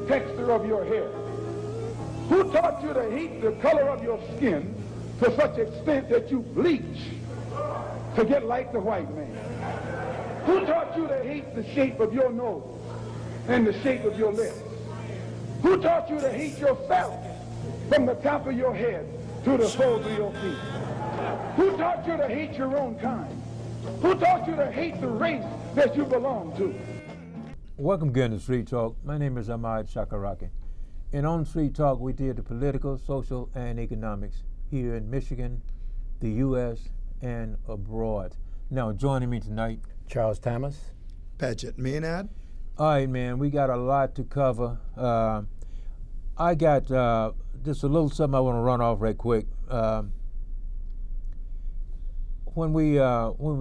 texture of your hair? Who taught you to hate the color of your skin to such extent that you bleach to get like the white man? Who taught you to hate the shape of your nose and the shape of your lips? Who taught you to hate yourself from the top of your head to the soles of your feet? Who taught you to hate your own kind? Who taught you to hate the race that you belong to? Welcome again to Street Talk. My name is Ahmad Shakaraki. And on Street Talk, we deal with political, social, and economics here in Michigan, the U.S., and abroad. Now, joining me tonight, Charles Thomas. Paget Maynard. All right, man, we got a lot to cover. I got just a little something I want to run off right quick. When we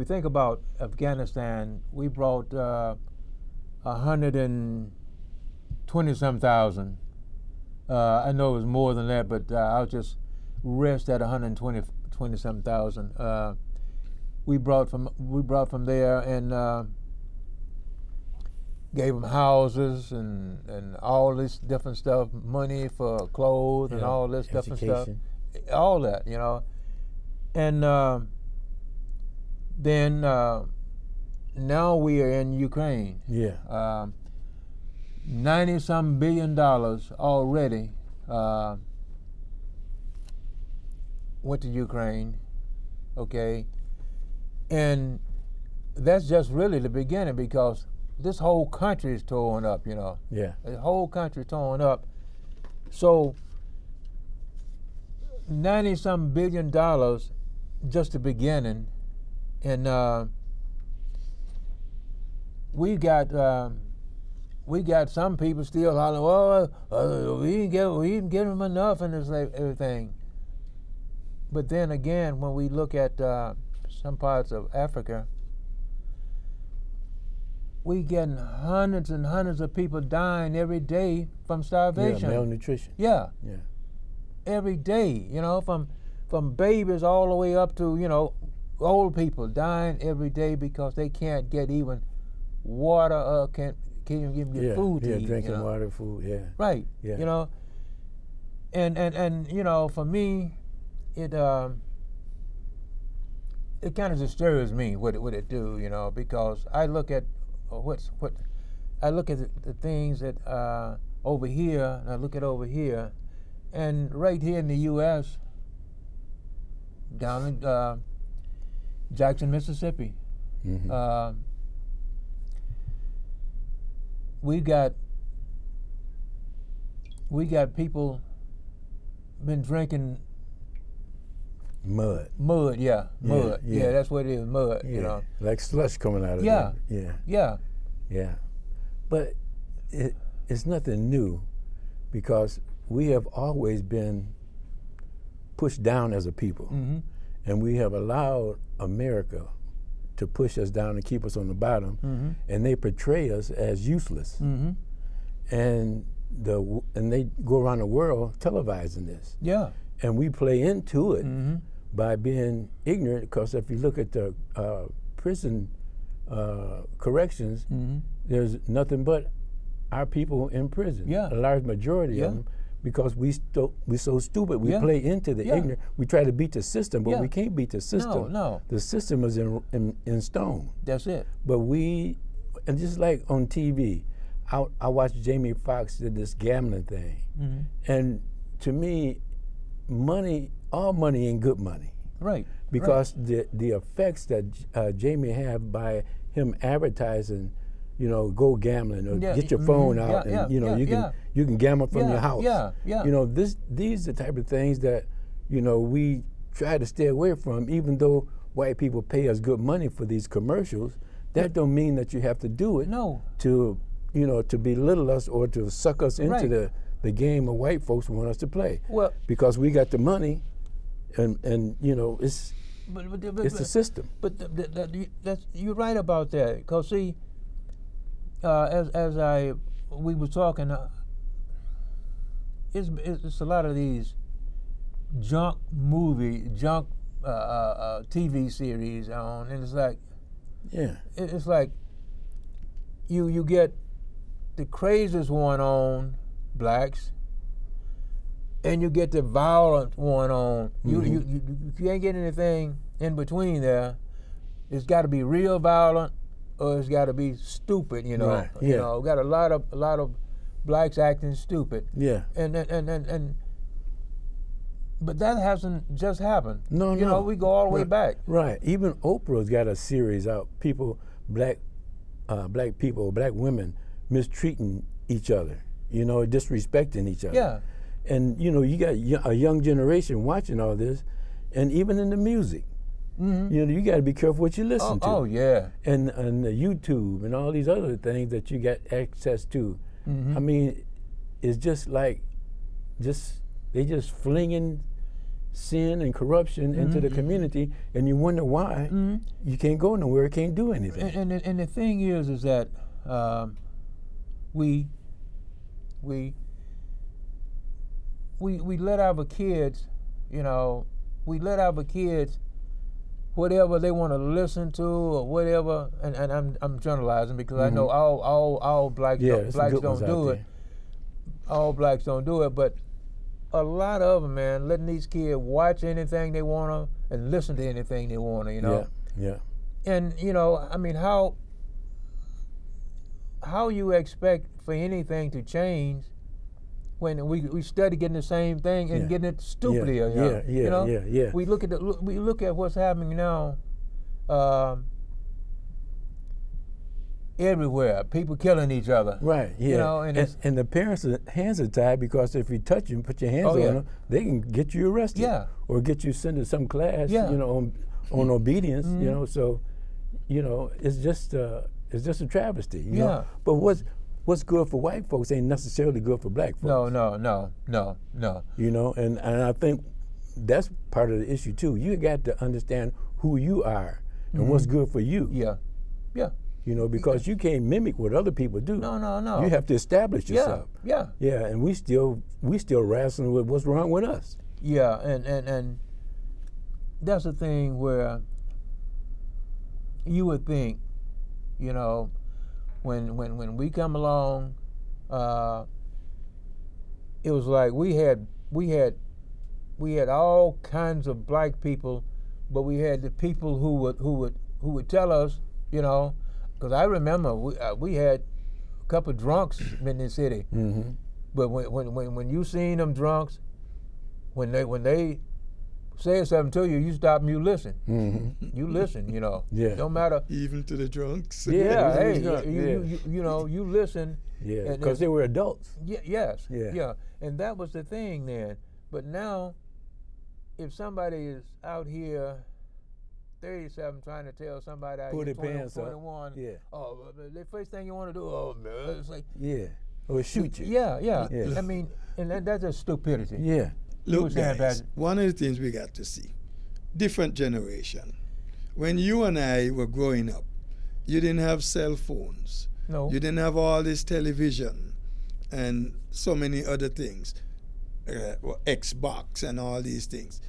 think about Afghanistan, we brought 120-some thousand. I know it was more than that, but I'll just rest at 120-some thousand. We brought from there and gave them houses and all this different stuff, money for clothes and all this different stuff, all that, you know. And then now we are in Ukraine. Yeah. $90-some billion already went to Ukraine, okay? And that's just really the beginning, because this whole country is torn up, you know. Yeah. The whole country torn up. So $90-some billion, just the beginning. And we got some people still hollering, "Oh, we didn't give them enough," and it's like everything. But then again, when we look at some parts of Africa, we getting hundreds and hundreds of people dying every day from starvation. Yeah, malnutrition. Yeah. Yeah. Every day, you know, from babies all the way up to, you know, old people dying every day because they can't get even water, can't even get food to eat. Drinking you know? water, food, yeah. Right. Yeah. You know, and you know, for me, it kind of disturbs me what it do, you know, because I look at the things that over here, and I look at over here, and right here in the U.S., down in Jackson, Mississippi, Mm-hmm. we got people been drinking Mud. mud, Yeah, that's what it is, mud, you know. Like slush coming out of Yeah. there. Yeah. Yeah. But it's nothing new, because we have always been pushed down as a people. Mm-hmm. And we have allowed America to push us down and keep us on the bottom, and they portray us as useless. Mm-hmm. And they go around the world televising this. Yeah. And we play into it Mm-hmm. by being ignorant, because if you look at the prison corrections, Mm-hmm. there's nothing but our people in prison. Yeah. A large majority Yeah. of them, because we're so stupid. We Yeah. play into the Yeah. ignorant. We try to beat the system, but Yeah. we can't beat the system. No. The system is in stone. That's it. But and just like on TV, I watched Jamie Foxx did this gambling thing. Mm-hmm. And to me, all money ain't good money. Right. Because the effects that Jamie have by him advertising, you know, go gambling or Yeah, get your phone out, yeah, and you know, yeah, you can gamble from Yeah, your house. yeah. You know, these are the type of things that, you know, we try to stay away from, even though white people pay us good money for these commercials. That don't mean that you have to do it No. to, you know, to belittle us or to suck us into Right. the game of white folks want us to play. Well, Because we got the money, and you know, it's the system. But that's, you're right about that. Because see, as we were talking, it's a lot of these junk TV series on, and it's like, Yeah. it's like you get the craziest one on, blacks, and you get the violent one on. You ain't getting anything in between there. It's got to be real violent, or it's got to be stupid. You know, Right, you yeah. know, got a lot of blacks acting stupid. Yeah. And but that hasn't just happened. No, you no. know, we go all the way Right. back. Right. Even Oprah's got a series out. Black people, black women mistreating each other. You know, disrespecting each other. Yeah. And you know, you got a young generation watching all this, and even in the music. Mm-hmm. You know, you got to be careful what you listen to. Oh yeah. And the YouTube and all these other things that you got access to. Mm-hmm. I mean, it's just like, they just flinging sin and corruption into the community, and you wonder why you can't go nowhere, can't do anything. And the thing is that we let our kids, you know, we let our kids whatever they want to listen to or whatever, and I'm generalizing because I know all blacks Yeah, some good don't ones out do it. there. All blacks don't do it, but a lot of them, man, letting these kids watch anything they wanna and listen to anything they wanna, you know. Yeah. And you know, I mean, how you expect for anything to change when we study getting the same thing and Yeah. getting it stupidly, Yeah, you know? yeah, You know? yeah. We look at what's happening now. Everywhere, people killing each other. Right, yeah. You know, and the parents' hands are tied because if you touch them, put your hands Oh, on yeah. them, they can get you arrested. Yeah. Or get you sent to some class, Yeah. you know, on obedience, you know. So, you know, it's just a travesty. You know? Yeah. But what's good for white folks ain't necessarily good for black folks. No. You know, and I think that's part of the issue too. You got to understand who you are and what's good for you. Yeah. You know, because you can't mimic what other people do. No. You have to establish yourself. Yeah. Yeah, and we still wrestling with what's wrong with us. Yeah, and that's the thing where you would think, you know, when we come along, it was like we had all kinds of black people, but we had the people who would tell us, you know, because I remember we had a couple of drunks in the city, but when you seen them drunks, when they said something to you, you stop and you listen. You listen, you know. Yeah. No matter. Even to the drunks. Yeah, hey, Yeah. you know, you listen. Yeah, because they were adults. Yes. Yeah. Yeah. And that was the thing then. But now, if somebody is out here 37 trying to tell somebody out Pull here their pants up. 21, Yeah. oh, the first thing you want to do, oh, man, it's like, Yeah. Or shoot you. yeah. Yeah. I mean, and that's just stupidity. Yeah. You Look, saying, guys, Patrick? one of the things we got to see, different generation. When you and I were growing up, you didn't have cell phones. No. You didn't have all this television and so many other things, Xbox and all these things.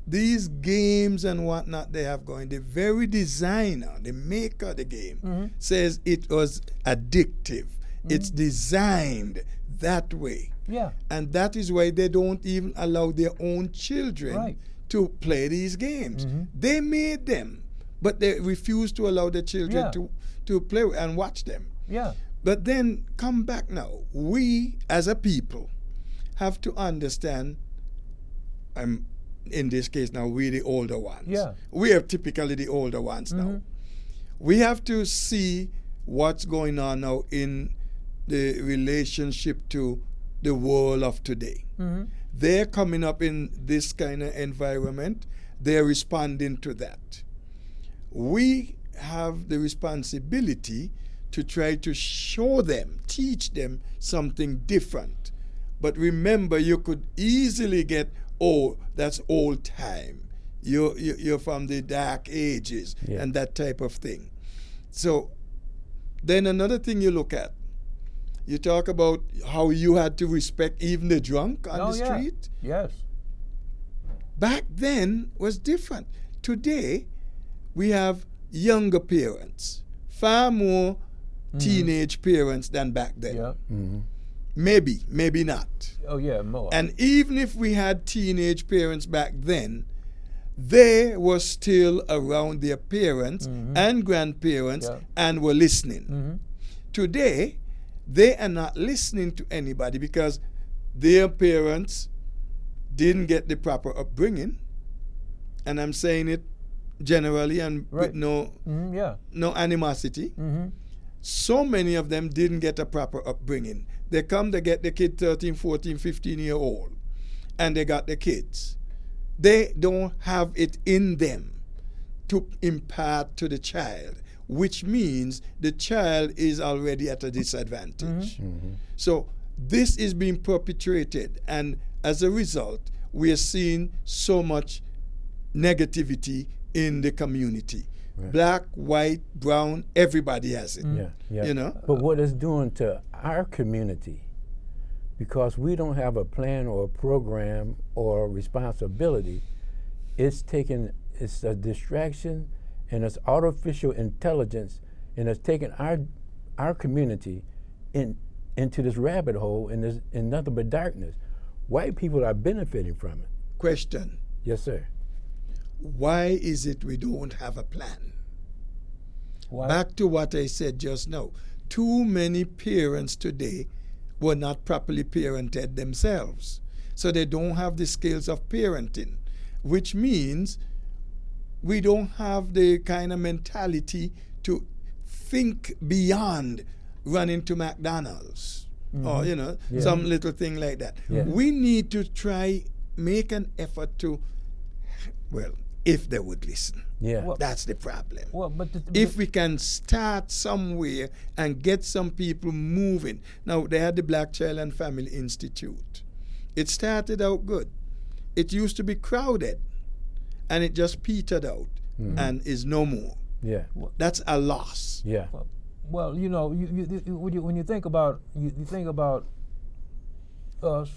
These games and whatnot they have going, the very designer, the maker of the game, says it was addictive. It's designed that way. Yeah. And that is why they don't even allow their own children Right. to play these games. They made them, but they refuse to allow their children Yeah. to play and watch them. Yeah. But then come back now. We as a people have to understand, in this case now, we're the older ones. Yeah. We are typically the older ones now. We have to see what's going on now in the relationship to the world of today. They're coming up in this kind of environment. They're responding to that. We have the responsibility to try to show them, teach them something different. But remember, you could easily get, oh, that's old time. You're from the dark ages and that type of thing. So then another thing you look at, you talk about how you had to respect even the drunk on the street. Yes. Back then was different. Today, we have younger parents, far more teenage parents than back then. Yeah. Maybe, maybe not. Oh yeah, more. And even if we had teenage parents back then, they were still around their parents and grandparents Yeah. and were listening. Today, they are not listening to anybody because their parents didn't get the proper upbringing. And I'm saying it generally and Right. with no Yeah. no animosity. So many of them didn't get a proper upbringing. They come, they get the kid 13, 14, 15-year-old, and they got the kids. They don't have it in them to impart to the child, which means the child is already at a disadvantage. So this is being perpetrated, and as a result, we are seeing so much negativity in the community. Right. Black, white, brown, everybody has it. Yeah, yeah. You know? But what it's doing to our community, because we don't have a plan or a program or responsibility, it's a distraction, and it's artificial intelligence, and it's taking our community into this rabbit hole and nothing but darkness. White people are benefiting from it. Question. Yes, sir. Why is it we don't have a plan? Why? Back to what I said just now. Too many parents today were not properly parented themselves. So they don't have the skills of parenting, which means we don't have the kind of mentality to think beyond running to McDonald's or, you know, Yeah. some little thing like that. Yeah. We need to try, make an effort to, well, if they would listen. Yeah. Well, That's the problem. well, but If we can start somewhere and get some people moving. Now, they had the Black Child and Family Institute. It started out good. It used to be crowded, and it just petered out and is no more. Yeah. That's a loss. Yeah. well, you know, when you think about you think about us,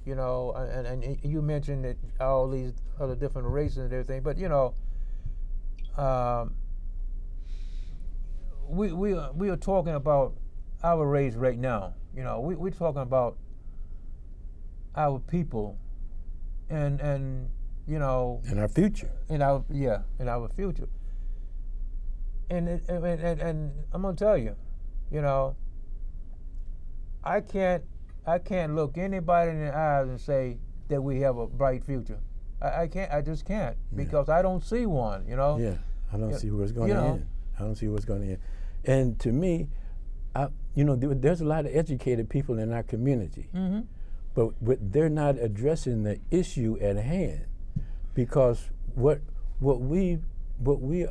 you know, and you mentioned that all these other different races and everything, but you know, we are talking about our race right now. You know, we're talking about our people, and you know, And our future. in our future. And I'm gonna tell you, you know, I can't look anybody in the eyes and say that we have a bright future. I can't. I just can't because I don't see one. You know. Yeah. I don't Yeah, see where it's going you to know. end. I don't see where it's going to end. And to me, there's a lot of educated people in our community, but they're not addressing the issue at hand, because what we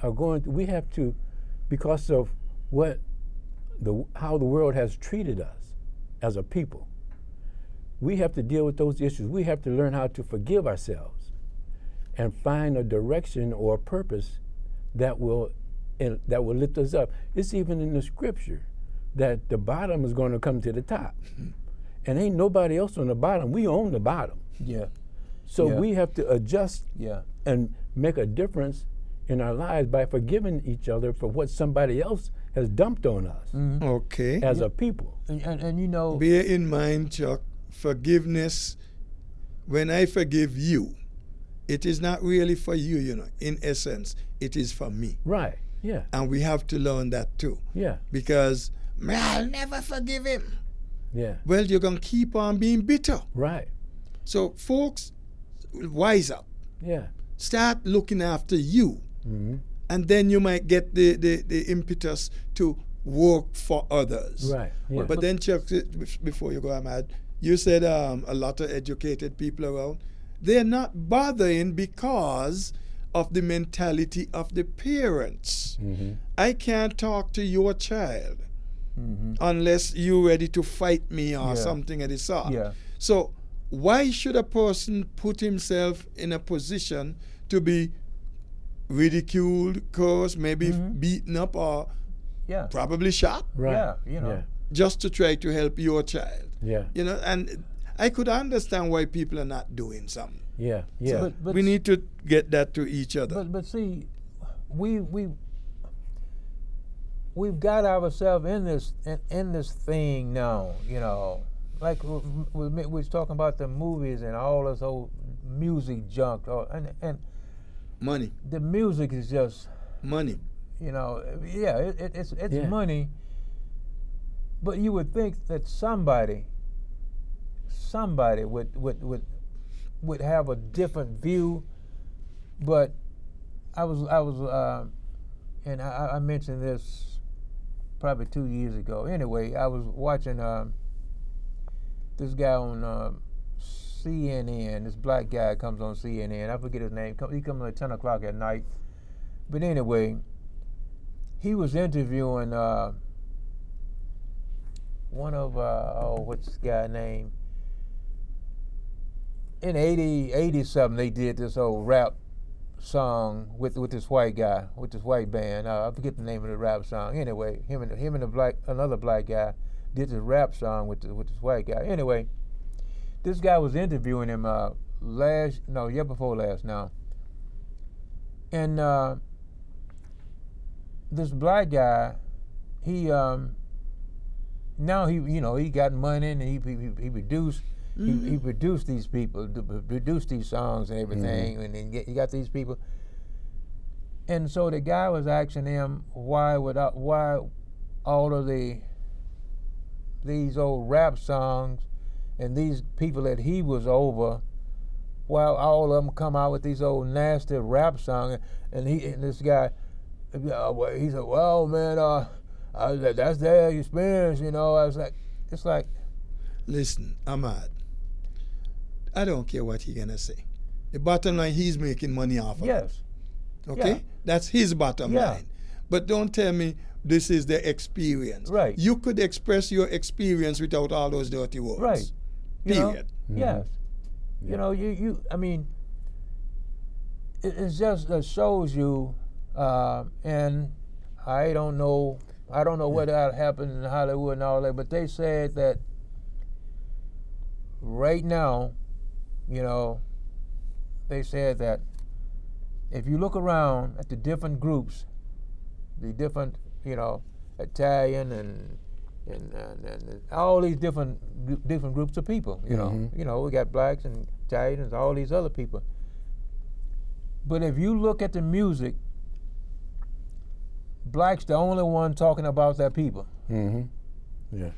are going through, we have to, because of how the world has treated us as a people. We have to deal with those issues. We have to learn how to forgive ourselves and find a direction or a purpose that will lift us up. It's even in the scripture that the bottom is going to come to the top. And ain't nobody else on the bottom. We own the bottom. Yeah. So Yeah. we have to adjust Yeah. and make a difference in our lives by forgiving each other for what somebody else has dumped on us Okay. as a people. And you know. Bear in mind, Chuck, forgiveness, when I forgive you, it is not really for you, you know. In essence, it is for me. Right. Yeah. And we have to learn that too. Yeah. Because, man, I'll never forgive him. Yeah. Well, you're going to keep on being bitter. Right. So, folks, wise up. Yeah. Start looking after you. Mhm. And then you might get the impetus to work for others. Right. Yeah. But then, Chuck, before you go, Ahmad, you said a lot of educated people around. They're not bothering because of the mentality of the parents. I can't talk to your child unless you're ready to fight me or Yeah. something of the sort. Yeah. So why should a person put himself in a position to be ridiculed, cursed, maybe beaten up, or Yeah. probably shot, Right. Yeah. You know. just to try to help your child? Yeah. You know, and I could understand why people are not doing something. Yeah. Yeah. But We need to get that to each other. But see, we've got ourselves in this thing now. You know, like we was talking about the movies and all this old music junk, and Money. the music is just, Money. you know, yeah, it's Yeah. money. But you would think that somebody would have a different view. But I was and I mentioned this probably 2 years ago. Anyway, I was watching this guy on CNN. This black guy comes on CNN. I forget his name. He comes at 10 o'clock at night. But anyway, he was interviewing one of what's this guy name? In 80 something, they did this old rap song with this white guy, with this white band. I forget the name of the rap song. Anyway, him and another black guy did this rap song with this white guy. Anyway, this guy was interviewing him year before last now, and this black guy, he now he got money and he produced. He produced these people, produced these songs and everything, and then he got these people. And so the guy was asking him why all of these old rap songs and these people that he was over, while all of them come out with these old nasty rap songs, and this guy, he said, "Well, man, that's their experience, you know." I was like, it's like, Listen, Ahmad, I don't care what he's going to say. The bottom line, he's making money off of it. yes. Okay? Yeah. That's his bottom Yeah. line. But don't tell me this is the experience. Right. You could express your experience without all those dirty words. Right. You know? Period. Yes. Yeah. You know, I mean, it just shows you, and I don't know what happened in Hollywood and all that, but they said that right now, you know, they said that if you look around at the different groups, the different, you know, Italian and all these different groups of people, you know, we got blacks and Italians, all these other people. But if you look at the music, blacks the only one talking about their people. Yeah.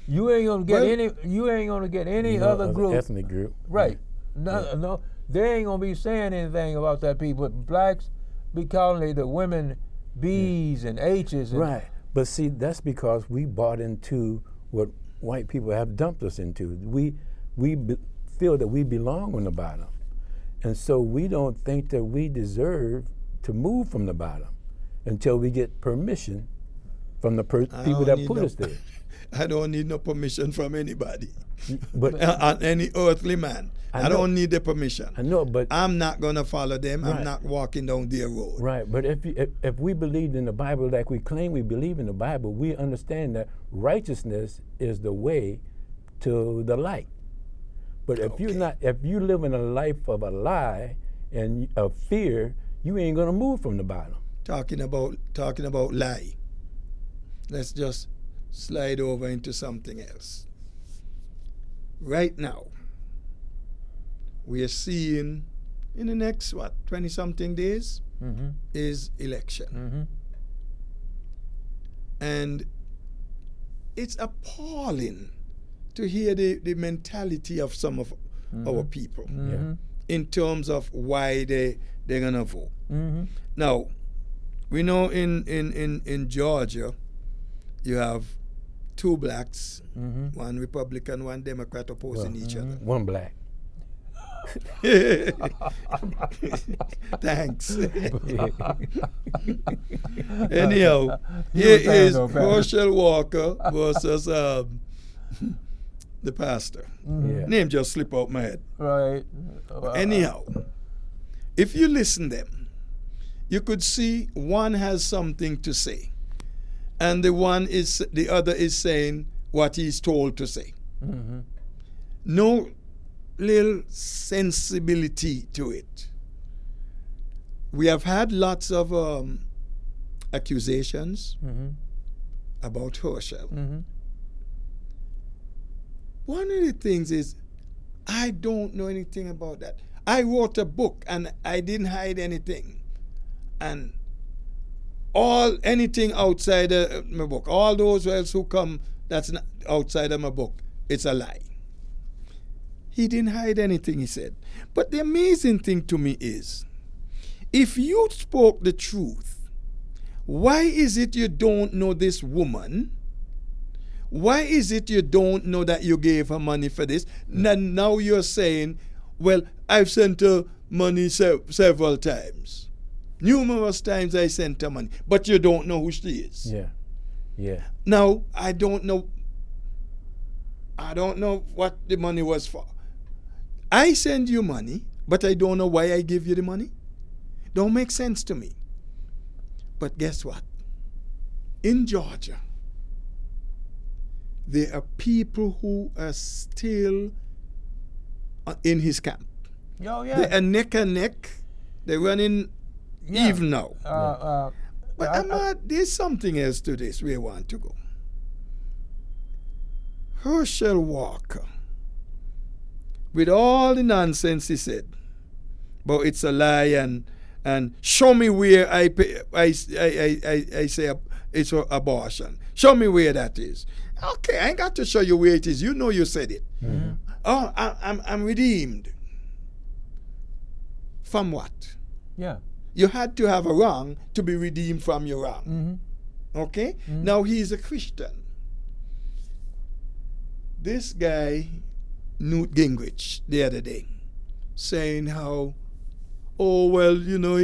You ain't gonna get any No other group. Ethnic group. Right. No, they ain't gonna be saying anything about that people. But blacks be calling the women B's and H's. And Right. But see, that's because we bought into what white people have dumped us into. We feel that we belong on the bottom. And so we don't think that we deserve to move from the bottom until we get permission from the people that put us there. I don't need no permission from anybody. But Any earthly man. I don't need the permission. I know, but I'm not going to follow them. Right. I'm not walking down their road. right. But if we believed in the Bible like we claim we believe in the Bible, we understand that righteousness is the way to the light. But if you live in a life of a lie and of fear, you ain't gonna move from the bottom. Talking about lie. Let's just slide over into something else. Right now, we are seeing in the next 20-something days is election. And it's appalling to hear the mentality of some of our people in terms of why they're gonna vote. Now, we know in Georgia you have two blacks, one Republican, one Democrat opposing each other. One black. Thanks. Anyhow, here is Herschel Walker versus the pastor. Yeah. Name just slip out my head. right. Anyhow, if you listen them, you could see one has something to say, and the other is saying what he's told to say. No little sensibility to it. We have had lots of accusations about Herschel. one of the things is, I don't know anything about that. I wrote a book and I didn't hide anything. And anything outside of my book, all those else who come that's not outside of my book, it's a lie. He didn't hide anything, he said. But the amazing thing to me is, if you spoke the truth, why is it you don't know this woman? Why is it you don't know that you gave her money for this? And now you're saying, well, I've sent her money several times. Numerous times I sent her money, but you don't know who she is. Yeah. Yeah. Now, I don't know what the money was for. I send you money, but I don't know why I give you the money. Don't make sense to me. But guess what? In Georgia, there are people who are still in his camp. Oh, yeah. They are neck and neck. They're running even now. But Ahmad, there's something else to this we want to go. Herschel Walker, with all the nonsense he said, but it's a lie and show me where I say it's abortion. Show me where that is. Okay, I ain't got to show you where it is. You know you said it. Mm-hmm. Oh, I'm redeemed. From what? Yeah. You had to have a wrong to be redeemed from your wrong. Mm-hmm. Okay? Mm-hmm. Now he's a Christian. This guy, Newt Gingrich, the other day, saying how, oh, well, you know,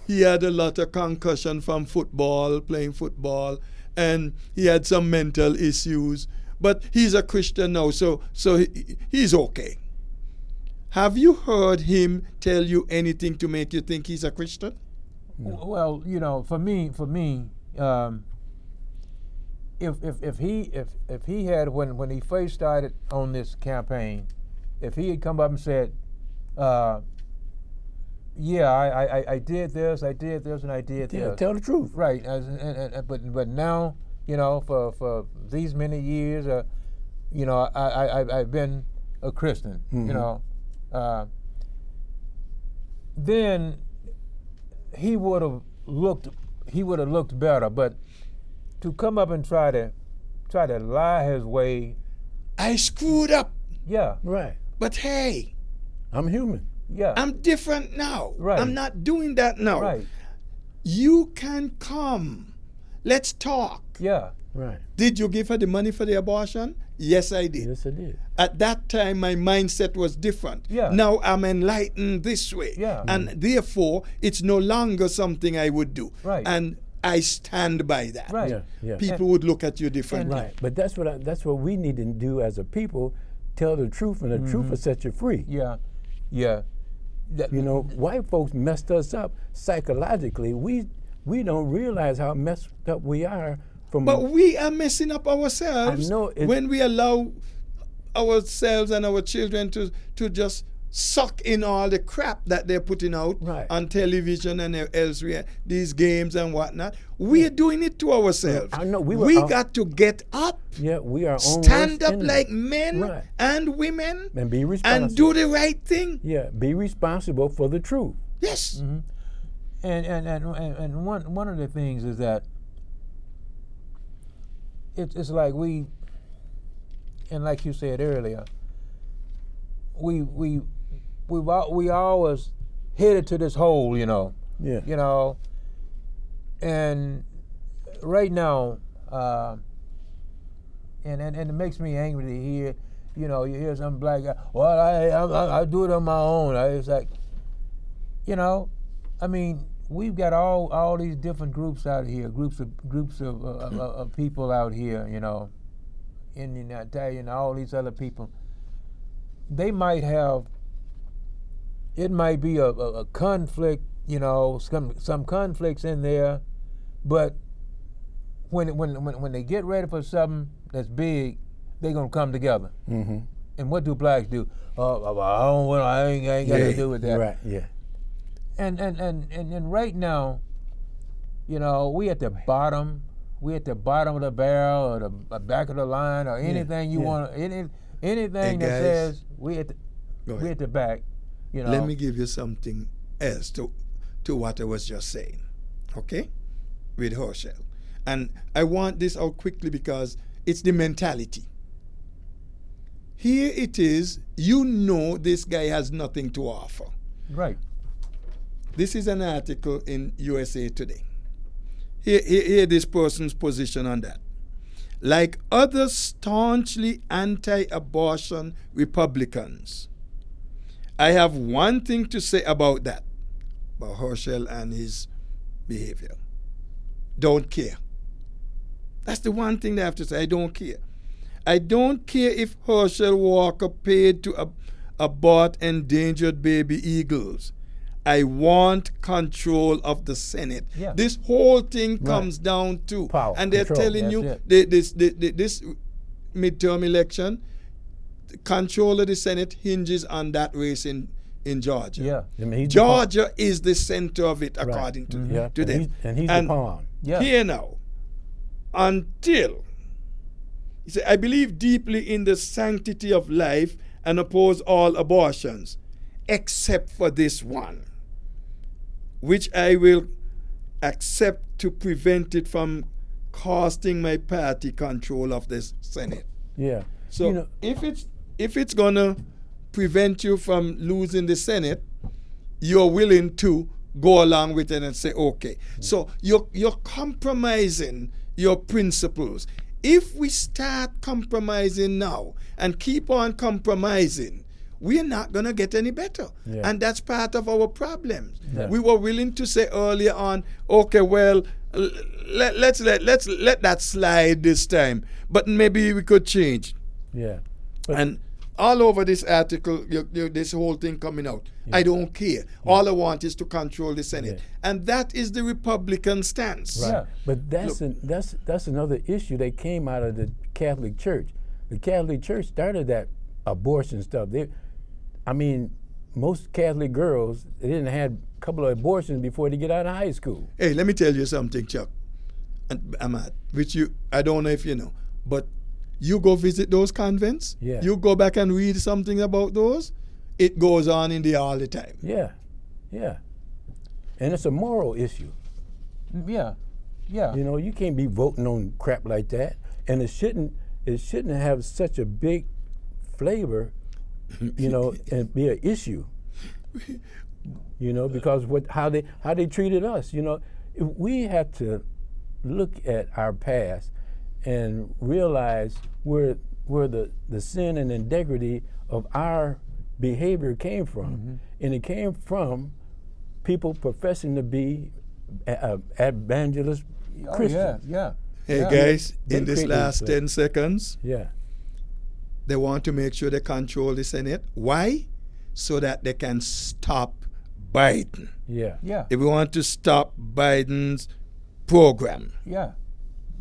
he had a lot of concussion from football, playing football, and he had some mental issues. But he's a Christian now, so he's okay. Have you heard him tell you anything to make you think he's a Christian? No. Well, you know, for me, if he had when he first started on this campaign, if he had come up and said, yeah, I did this, and I did this. Tell the truth. Right, but now, you know, for these many years, you know, I've been a Christian, Mm-hmm. you know. Then he would have looked better. But to come up and try to lie his way, I screwed up, yeah, Right. but hey, I'm human. yeah, I'm different now. Right. I'm not doing that now. right, You can come. Let's talk. yeah, Right. Did you give her the money for the abortion? Yes, I did. Yes, I did. At that time, my mindset was different. Yeah. Now I'm enlightened this way. Yeah. And therefore, it's no longer something I would do. Right. And I stand by that. right. Yeah. Yeah. People would look at you differently. Right. But that's what we need to do as a people. Tell the truth, and the truth will set you free. Yeah, yeah. You know, white folks messed us up psychologically. We don't realize how messed up we are. But we are messing up ourselves I know when we allow ourselves and our children to just suck in all the crap that they're putting out Right. on television and elsewhere, these games and whatnot. We're doing it to ourselves. I know, we got to get up, Yeah, we are on stand up like men Right. and women, and be responsible. and do the right thing. Yeah, be responsible for the truth. Yes. Mm-hmm. And one of the things is that it's like and like you said earlier, we always headed to this hole, you know. Yeah. You know, and right now, and it makes me angry to hear, you know, you hear some black guy, well, I do it on my own. It's like, you know, I mean, we've got all these different groups out here, groups of people out here, you know, Indian, Italian, all these other people. They might have, it might be a conflict, you know, some conflicts in there, but when they get ready for something that's big, they're gonna come together. Mm-hmm. And what do blacks do? I ain't got to do with that. Right. Yeah. And right now, you know, we at the bottom of the barrel or the back of the line or anything you want. Anything that guys, says we at the back, you know. Let me give you something else to what I was just saying, okay, with Herschel. And I want this out quickly because it's the mentality. Here it is, you know this guy has nothing to offer. Right. This is an article in USA Today. Here this person's position on that. Like other staunchly anti-abortion Republicans, I have one thing to say about that, about Herschel and his behavior. Don't care. That's the one thing they have to say. I don't care. I don't care if Herschel Walker paid to abort endangered baby eagles. I want control of the Senate. Yeah. This whole thing comes down to power, and they're control. telling you That's this midterm election, the control of the Senate hinges on that race in Georgia. Yeah. I mean, he's Georgia is the center of it, according to yeah. to them. And he's the pawn. Yeah. Here now, until he said, I believe deeply in the sanctity of life and oppose all abortions, except for this one, which I will accept to prevent it from costing my party control of the Senate. Yeah. So You know, if it's gonna prevent you from losing the Senate, you're willing to go along with it and say, okay. So you're compromising your principles. If we start compromising now and keep on compromising, we're not going to get any better. Yeah. And that's part of our problems. Yeah. We were willing to say earlier on, okay, well, let's let that slide this time, but maybe we could change. yeah. But And all over this article, this whole thing coming out, I don't care. All I want is to control the Senate. Yeah. And that is the Republican stance. Right. Yeah. But that's another issue that came out of the Catholic Church. The Catholic Church started that abortion stuff. Most Catholic girls, they didn't have a couple of abortions before they get out of high school. Hey, let me tell you something, Chuck, and Ahmad, which I don't know if you know, but you go visit those convents, Yeah. you go back and read something about those, it goes on in there all the time. Yeah, yeah. And it's a moral issue. Yeah. Yeah. You know, you can't be voting on crap like that. And it shouldn't have such a big flavor, you know, and be an issue. You know, because how they treated us, you know. We have to look at our past and realize where the sin and integrity of our behavior came from. And it came from people professing to be evangelist Christians. Yeah. Hey Yeah. guys, They in this created last this. 10 seconds, Yeah. they want to make sure they control the Senate. Why? So that they can stop Biden. Yeah. Yeah. They want to stop Biden's program, Yeah.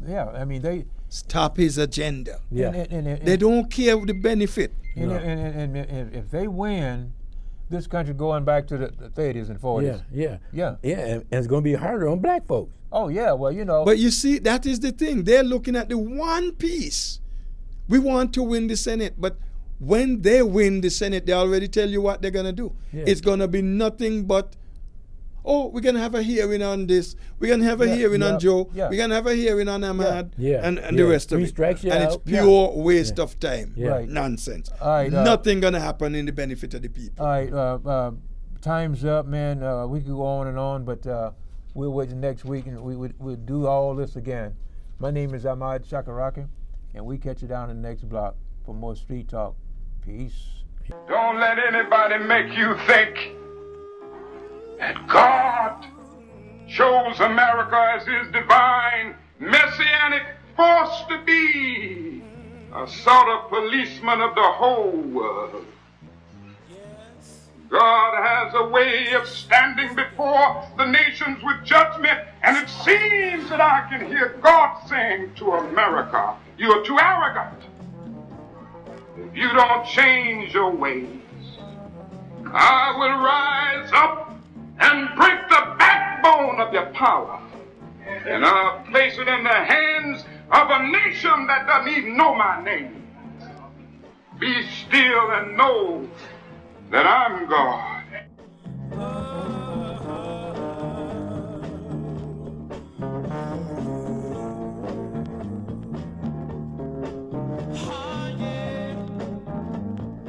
Yeah. I mean, they. stop his agenda. Yeah. And They don't care the benefit. And, and if they win, this country going back to the 30s and 40s. Yeah. Yeah. Yeah. And it's going to be harder on black folks. Oh, yeah. Well, you know. But you see, that is the thing. They're looking at the one piece. We want to win the Senate, but when they win the Senate, they already tell you what they're going to do. Yeah. It's going to be nothing but, oh, we're going to have a hearing on this. We're going to have a hearing on Joe. Yeah. We're going to have a hearing on Ahmad Yeah. and Yeah. the rest of Three it. strikes you And it's out. pure waste of time. Yeah. Right. Nonsense. All right, Nothing going to happen in the benefit of the people. All right. Time's up, man. We could go on and on, but we'll wait till next week and we'll do all this again. My name is Ahmad Shakaraki, and we catch you down in the next block for more Street Talk. Peace. Don't let anybody make you think that God chose America as his divine messianic force to be a sort of policeman of the whole world. God has a way of standing before the nations with judgment, and it seems that I can hear God saying to America, you are too arrogant. If you don't change your ways, I will rise up and break the backbone of your power, and I'll place it in the hands of a nation that doesn't even know my name. Be still and know that I'm God.